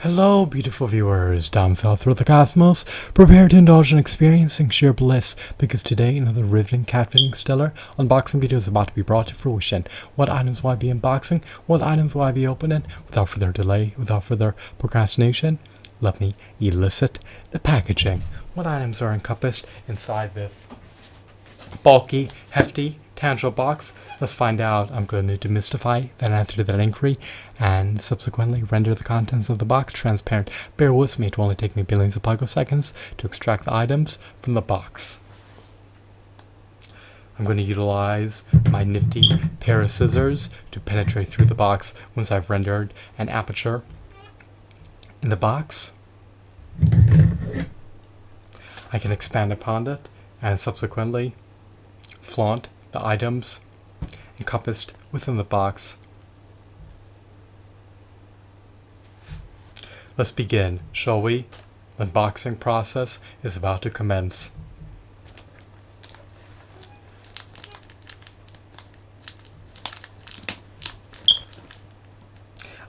Hello, beautiful viewers, down south through the cosmos. Prepare to indulge in experiencing sheer bliss, because today another riveting, captivating, stellar unboxing video is about to be brought to fruition. What items will I be unboxing? What items will I be opening? Without further delay, without further procrastination, let me elicit the packaging. What items are encompassed inside this bulky, hefty, tangible box? Let's find out. I'm going to demystify that answer to that inquiry and subsequently render the contents of the box transparent. Bear with me, it will only take me billions of picoseconds to extract the items from the box. I'm going to utilize my nifty pair of scissors to penetrate through the box once I've rendered an aperture in the box. I can expand upon it and subsequently flaunt the items encompassed within the box. Let's begin, shall we? The unboxing process is about to commence.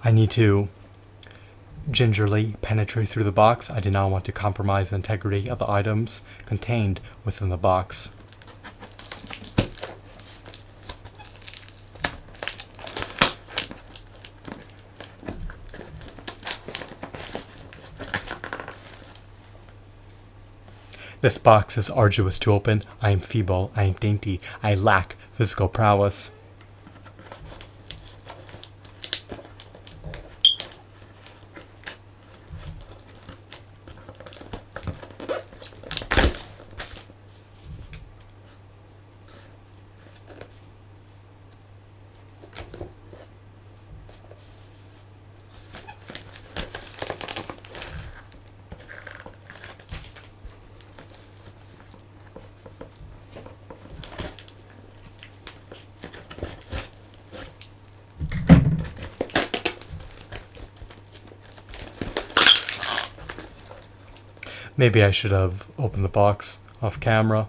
I need to gingerly penetrate through the box. I do not want to compromise the integrity of the items contained within the box. This box is arduous to open. I am feeble, I am dainty, I lack physical prowess. Maybe I should have opened the box off camera.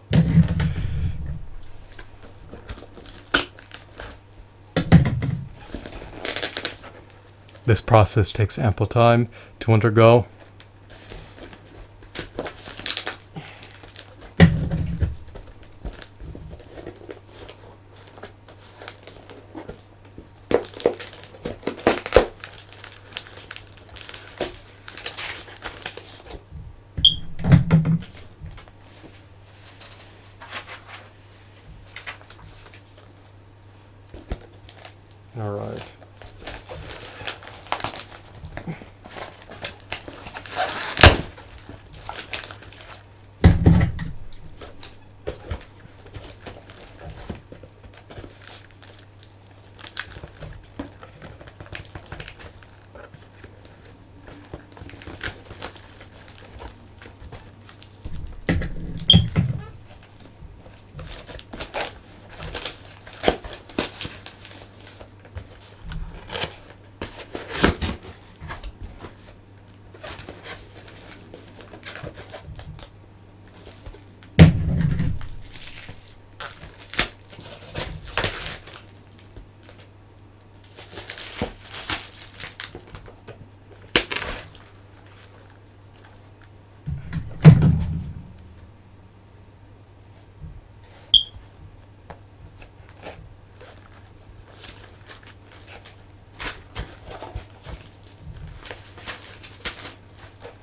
This process takes ample time to undergo. All right.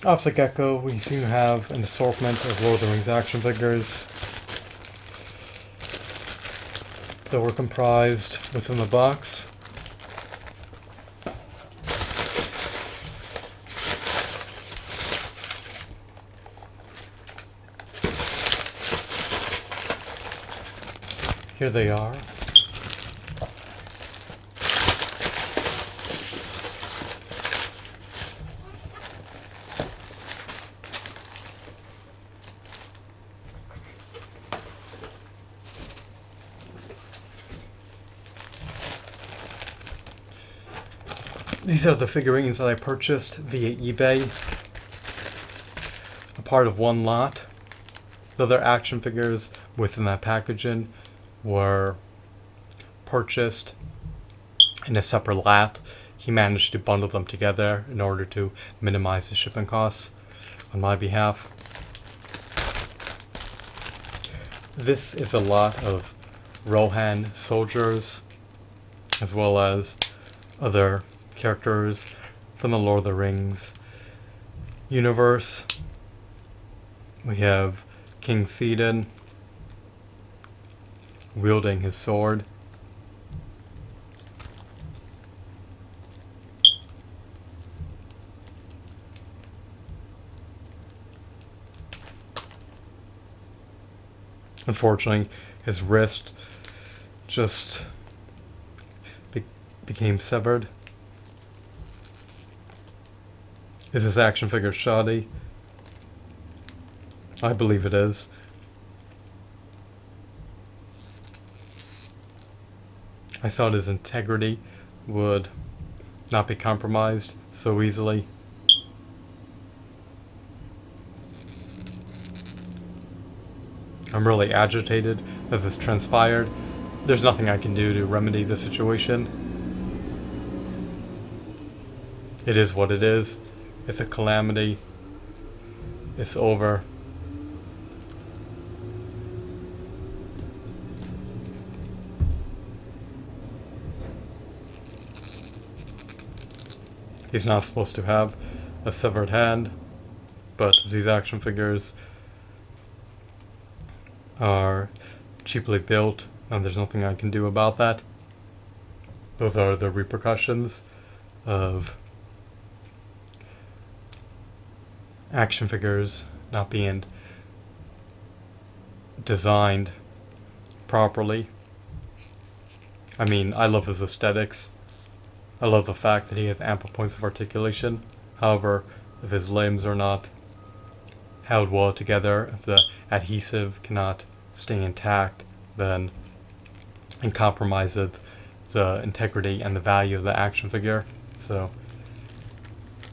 Off the get-go, we seem to have an assortment of Lord of the Rings action figures that were comprised within the box. Here they are. These are the figurines that I purchased via eBay, a part of one lot. The other action figures within that packaging were purchased in a separate lot. he managed to bundle them together in order to minimize the shipping costs on my behalf. This is a lot of Rohan soldiers, as well as other characters from the Lord of the Rings universe. We have King Theoden wielding his sword. Unfortunately, his wrist just became severed. Is this action figure shoddy? I believe it is. I thought his integrity would not be compromised so easily. I'm really agitated that this transpired. There's nothing I can do to remedy the situation. It is what it is. It's a calamity. It's over. He's not supposed to have a severed hand, but these action figures are cheaply built, and there's nothing I can do about that. Those are the repercussions of action figures not being designed properly. I mean, I love his aesthetics. I love the fact that he has ample points of articulation. However, if his limbs are not held well together, if the adhesive cannot stay intact, then it compromises the integrity and the value of the action figure. So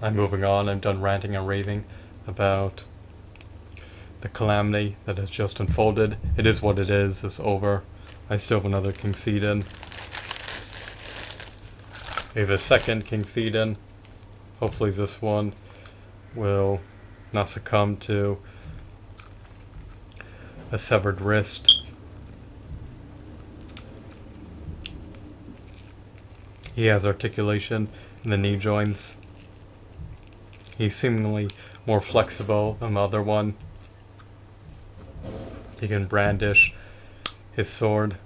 I'm moving on. I'm done ranting and raving about the calamity that has just unfolded. It is what it is. It's over. I still have another King Theoden. We have a second King Theoden. Hopefully this one will not succumb to a severed wrist. He has articulation in the knee joints. He's seemingly more flexible than the other one. He can brandish his sword.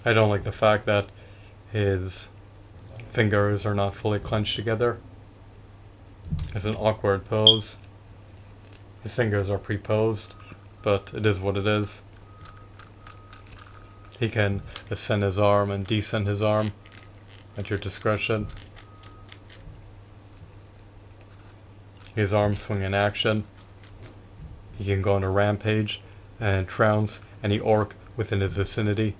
I don't like the fact that his fingers are not fully clenched together. It's an awkward pose. His fingers are pre-posed, but it is what it is. He can ascend his arm and descend his arm at your discretion. His arm swing in action. He can go on a rampage and trounce any orc within his vicinity.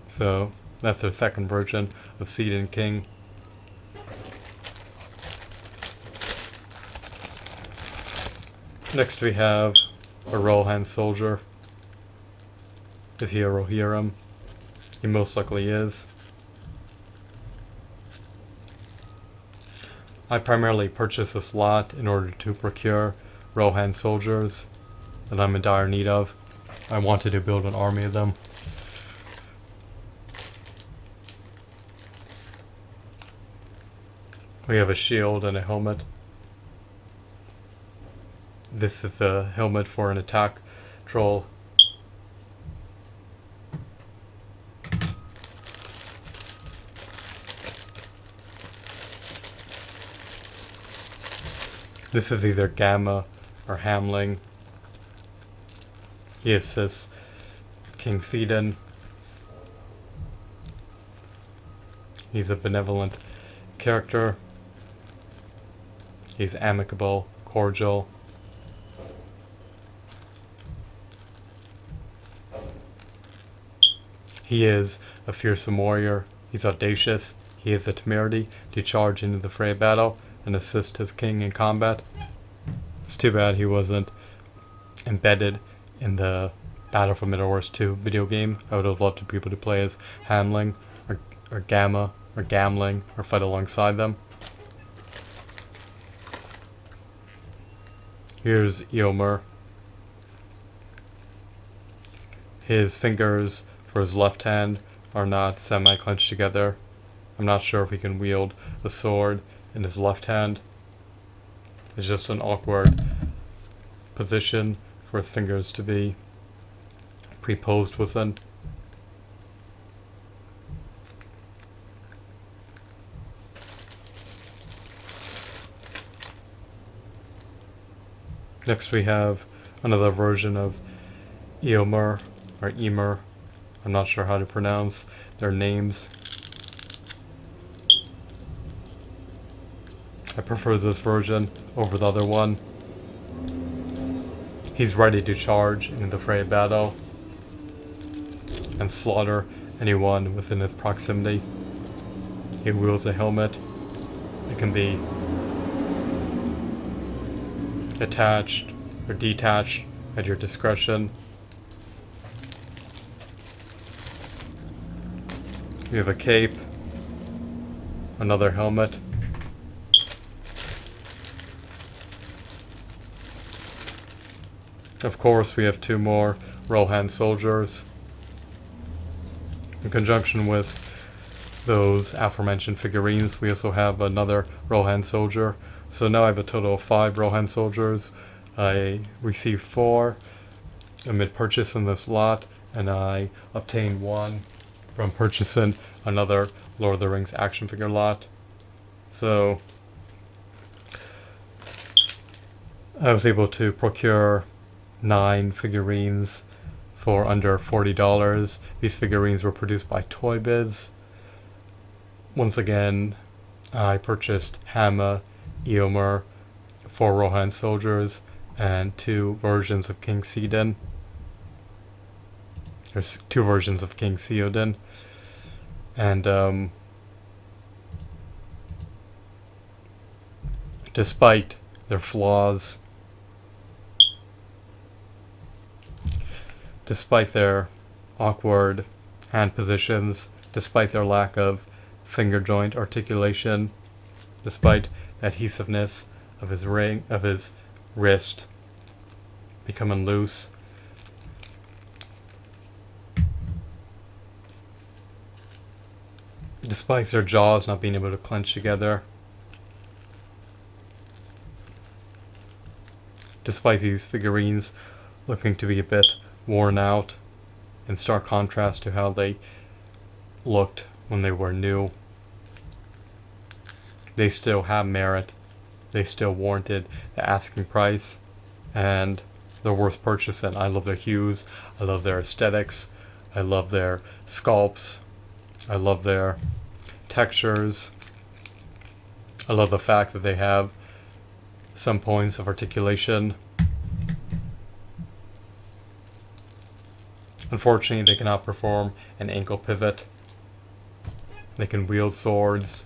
So that's their second version of Theoden King. Next we have a Rohan soldier. Is he a Rohirrim? He most likely is. I primarily purchased this lot in order to procure Rohan soldiers that I'm in dire need of. I wanted to build an army of them. We have a shield and a helmet. This is the helmet for an attack troll. This is either Gamma or Hamling. He assists King Theoden. He's a benevolent character. He's amicable, cordial. He is a fearsome warrior. He's audacious. He has the temerity to charge into the fray battle and assist his king in combat. It's too bad he wasn't embedded in the Battle for Middle-earth 2 video game. I would have loved to be able to play as Hamling or Gamma or Gamling or fight alongside them. Here's Eomer. His fingers for his left hand are not semi-clenched together. I'm not sure if he can wield a sword in his left hand. It's just an awkward position for his fingers to be pre-posed within. Next we have another version of Eomer or Emer. I'm not sure how to pronounce their names. I prefer this version over the other one. He's ready to charge in the fray battle and slaughter anyone within his proximity. He wields a helmet. It can be attached or detached at your discretion. We have a cape, another helmet, of course we have two more Rohan soldiers. In conjunction with those aforementioned figurines, we also have another Rohan soldier. So now I have a total of 5 Rohan soldiers. I received 4 amid purchase in this lot, and I obtained 1 from purchasing another Lord of the Rings action figure lot. So I was able to procure 9 figurines for under $40. These figurines were produced by Toy Biz. Once again, I purchased Hamma, Eomer, 4 Rohan soldiers, and 2 versions of King Cedin. There's 2 versions of King Theoden. And despite their flaws, despite their awkward hand positions, despite their lack of finger joint articulation, despite the adhesiveness of his wrist becoming loose, despite their jaws not being able to clench together, despite these figurines looking to be a bit worn out, in stark contrast to how they looked when they were new, they still have merit. They still warranted the asking price, and they're worth purchasing. I love their hues, I love their aesthetics, I love their sculpts, I love their textures. I love the fact that they have some points of articulation. Unfortunately, they cannot perform an ankle pivot. They can wield swords.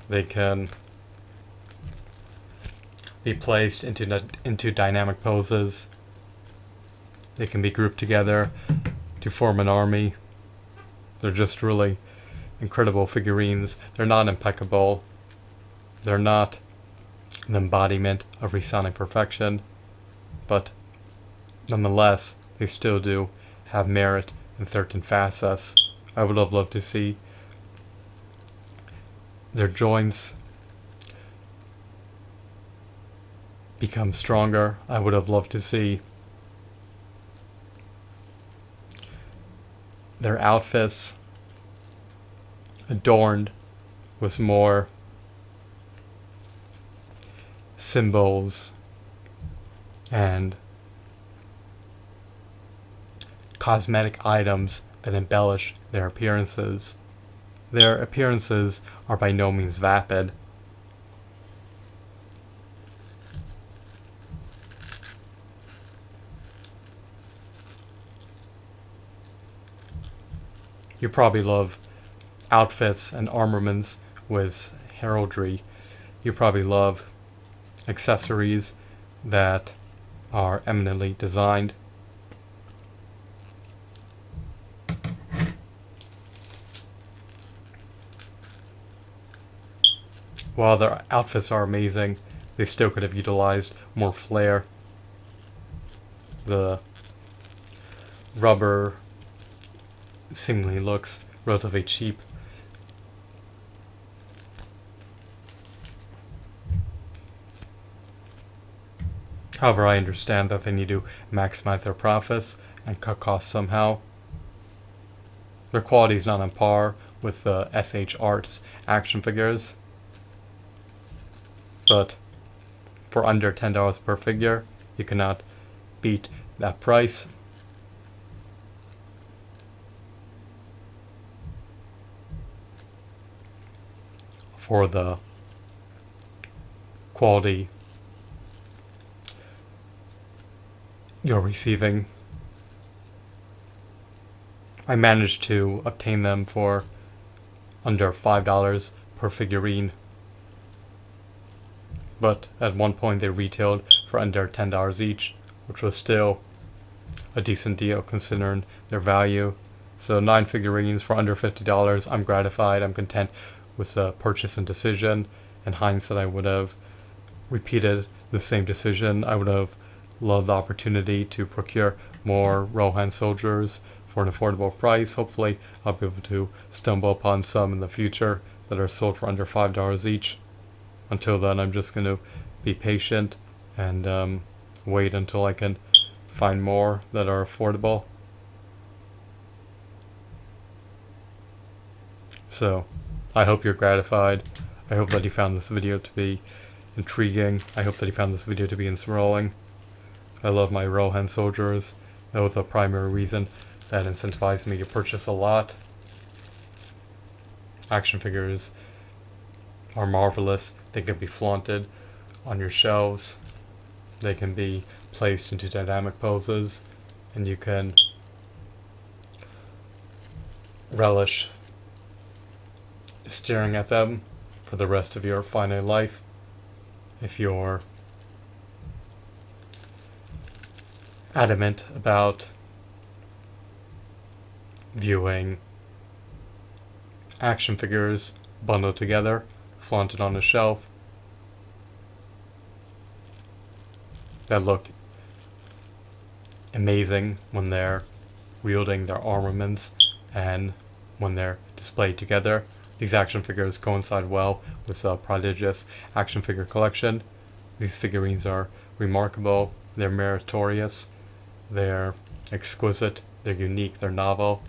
They can be placed into dynamic poses. They can be grouped together to form an army. They're just really incredible figurines. They're not impeccable. They're not an embodiment of Risonic perfection, but nonetheless, they still do have merit in certain facets. I would have loved to see their joints become stronger. I would have loved to see their outfits adorned with more symbols and cosmetic items that embellish their appearances. Their appearances are by no means vapid. You probably love outfits and armaments with heraldry. You probably love accessories that are eminently designed. while their outfits are amazing, they still could have utilized more flair. The rubber seemingly looks relatively cheap. However, I understand that they need to maximize their profits and cut costs somehow. Their quality is not on par with the SH Arts action figures, but for under $10 per figure, you cannot beat that price. For the quality you're receiving, I managed to obtain them for under $5 per figurine, but at one point they retailed for under $10 each, which was still a decent deal considering their value. So 9 figurines for under $50, I'm gratified, I'm content with the purchase and decision. In hindsight, I would have repeated the same decision. I would have loved the opportunity to procure more Rohan soldiers for an affordable price. Hopefully, I'll be able to stumble upon some in the future that are sold for under $5 each. Until then, I'm just going to be patient and wait until I can find more that are affordable. So, I hope you're gratified. I hope that you found this video to be intriguing. I hope that you found this video to be enthralling. I love my Rohan soldiers. That was the primary reason that incentivized me to purchase a lot. Action figures are marvelous. They can be flaunted on your shelves. They can be placed into dynamic poses, and you can relish staring at them for the rest of your finite life. If you're adamant about viewing action figures bundled together, flaunted on a shelf, that look amazing when they're wielding their armaments and when they're displayed together. These action figures coincide well with the prodigious action figure collection. These figurines are remarkable, they're meritorious, they're exquisite, they're unique, they're novel.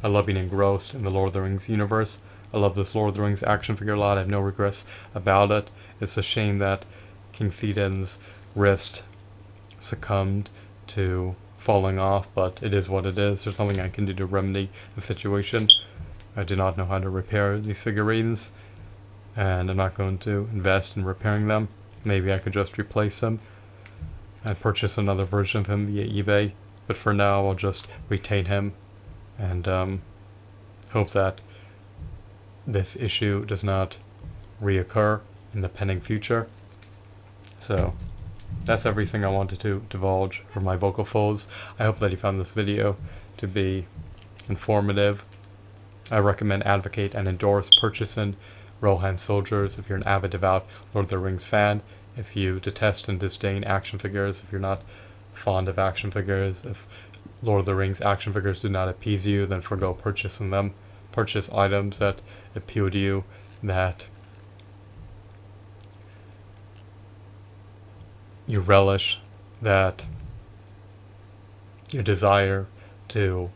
I love being engrossed in the Lord of the Rings universe. I love this Lord of the Rings action figure a lot. I have no regrets about it. It's a shame that King Theoden's wrist succumbed to falling off, but it is what it is. There's nothing I can do to remedy the situation. I do not know how to repair these figurines, and I'm not going to invest in repairing them. Maybe I could just replace them and purchase another version of him via eBay, but for now I'll just retain him and hope that this issue does not reoccur in the pending future. So that's everything I wanted to divulge for my vocal folds. I hope that you found this video to be informative. I recommend, advocate, and endorse purchasing Rohan soldiers if you're an avid, devout Lord of the Rings fan. If you detest and disdain action figures, if you're not fond of action figures, if Lord of the Rings action figures do not appease you, then forgo purchasing them. Purchase items that appeal to you, that you relish, that you desire to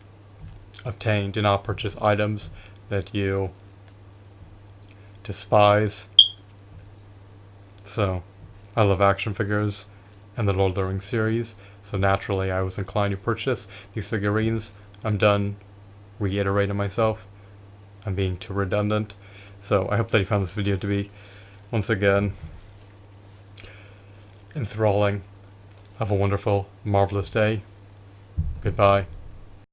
obtain. Do not purchase items that you despise. So, I love action figures and the Lord of the Rings series, so naturally I was inclined to purchase these figurines. I'm done reiterating myself. I'm being too redundant. So I hope that you found this video to be, once again, enthralling. Have a wonderful, marvelous day. Goodbye.